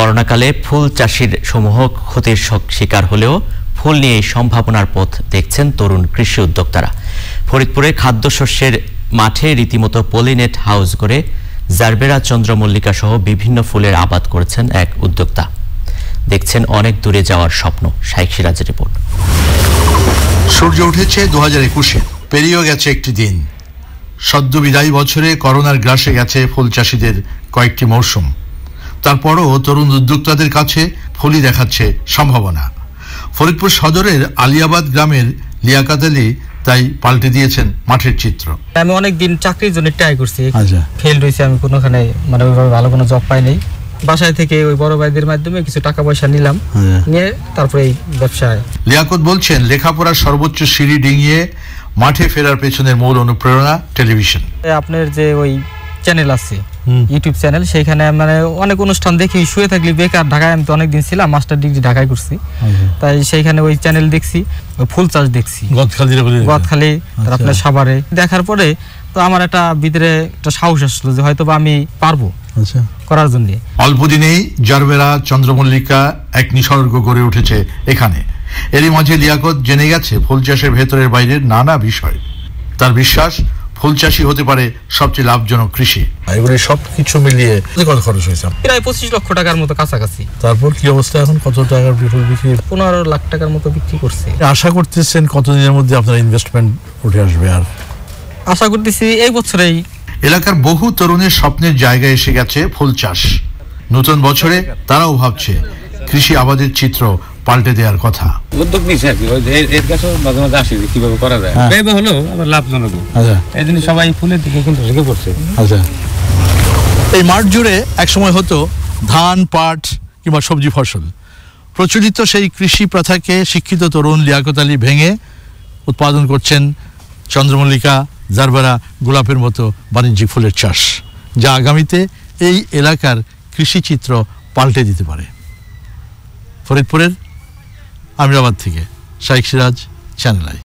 করোনাকালে ফুল চাষির সমূহ ক্ষতির শিকার হলেও ফুল নিয়ে সম্ভাবনার পথ দেখছেন তরুণ কৃষি উদ্যোক্তারা। ফরিদপুরে খাদ্যশস্যের মাঠে রীতিমতো পলিনেট হাউস করে জারবেরা, চন্দ্রমল্লিকা সহ বিভিন্ন ফুলের আবাদ করেছেন এক উদ্যোক্তা। দেখছেন অনেক দূরে যাওয়ার স্বপ্ন। শাইখ সিরাজের রিপোর্ট। সূর্য উঠেছে 2021-এ, পেরিয়েও গেছে একটি দিন। সদ্য বিদায়ী বছরে করোনার গ্রাসে গেছে ফুল চাষিদের কয়েকটি মৌসুম। তারপরও তরুণ উদ্যোক্তাদের কাছে ফুলই দেখাচ্ছে সম্ভাবনা। ফরিদপুর সদরের আলিয়াবাদ গ্রামের লিয়াকত আলী তাই পাল্টে দিয়েছেন মাঠের চিত্র। আমি অনেক দিন চাকরির জন্য ট্রাই করছি, ফেল হয়েছে। আমি কোনোখানে ওইভাবে ভালো কোনো জব পাই নাই। বাসায় থেকে ওই বড় ভাইদের মাধ্যমে কিছু টাকা পয়সা নিলাম, নিয়ে তারপরে এই ব্যবসায়। লিয়াকত বলছেন, লেখাপড়ার সর্বোচ্চ সিঁড়ি ডিঙিয়ে মাঠে ফেরার পেছনের মূল অনুপ্রেরণা টেলিভিশন। আপনার যে ওই চ্যানেল আছে, ইউটিউব চ্যানেল, সেখানে অনেক অনুষ্ঠান দেখি। শুয়ে থাকলে বেকার, ঢাকায় আমি তো অনেকদিন ছিলাম, মাস্টার ডিগ্রি ঢাকায় করছি, তাই সেইখানে ওই চ্যানেল দেখছি, ফুল চাষ দেখছি গদখালি, আপনার সাভারে। দেখার পরে তো আমার একটা ভিতরে একটা সাহস আসলো যে হয়তো বা আমি পারবো করার জন্য। অল্প দিনেই জারবেরা, চন্দ্রমল্লিকা এক নিসর্গ গড়ে উঠেছে এখানে। এরই মাঝে লিয়াকত জেনে গেছে ফুল চাষের ভেতরের বাইরের নানা বিষয়। তার বিশ্বাস, ফুল চাষী হতে পারে সবচেয়ে লাভজনক কৃষি। এগুলি সবকিছু মিলিয়ে কত খরচ হয়েছে? প্রায় 25 লক্ষ টাকার মতো কাছাকাছি। তারপর কি অবস্থা এখন? কত টাকার ফুল বিক্রি? 15 লাখ টাকার মতো বিক্রি করছে। আশা করতেছেন কতদিনের মধ্যে আপনার ইনভেস্টমেন্ট উঠে আসবে? আর আশা করতেছি এই বছরেই। এলাকার বহু তরুণের স্বপ্নের জায়গায় এসে গেছে ফুল চাষ। নতুন বছরে তারাও ভাবছে কৃষি আবাদের চিত্র পাল্টে দেওয়ার কথা। উদ্যোগ নিচ্ছে আর কি, এর কাছে মাঝে মাঝে আসি কিভাবে করা যায়, ব্যয় হলো আবার লাভজনক। এই জন্য সবাই ফুলের দিকে কিন্তু ঝুঁকে পড়ছে। এই মাঠ জুড়ে একসময় হতো ধান, পাট কিংবা সবজি ফসল। প্রচলিত সেই কৃষি প্রথাকে শিক্ষিত তরুণ লিয়াকত আলী ভেঙে উৎপাদন করছেন চন্দ্রমল্লিকা, জারবেরা, গোলাপের মতো বাণিজ্যিক ফুলের চাষ, যা আগামীতে এই এলাকার কৃষি চিত্র পাল্টে দিতে পারে। ফরিদপুরের আমিরাবাদ থেকে শাইখ সিরাজ, চ্যানেল আই।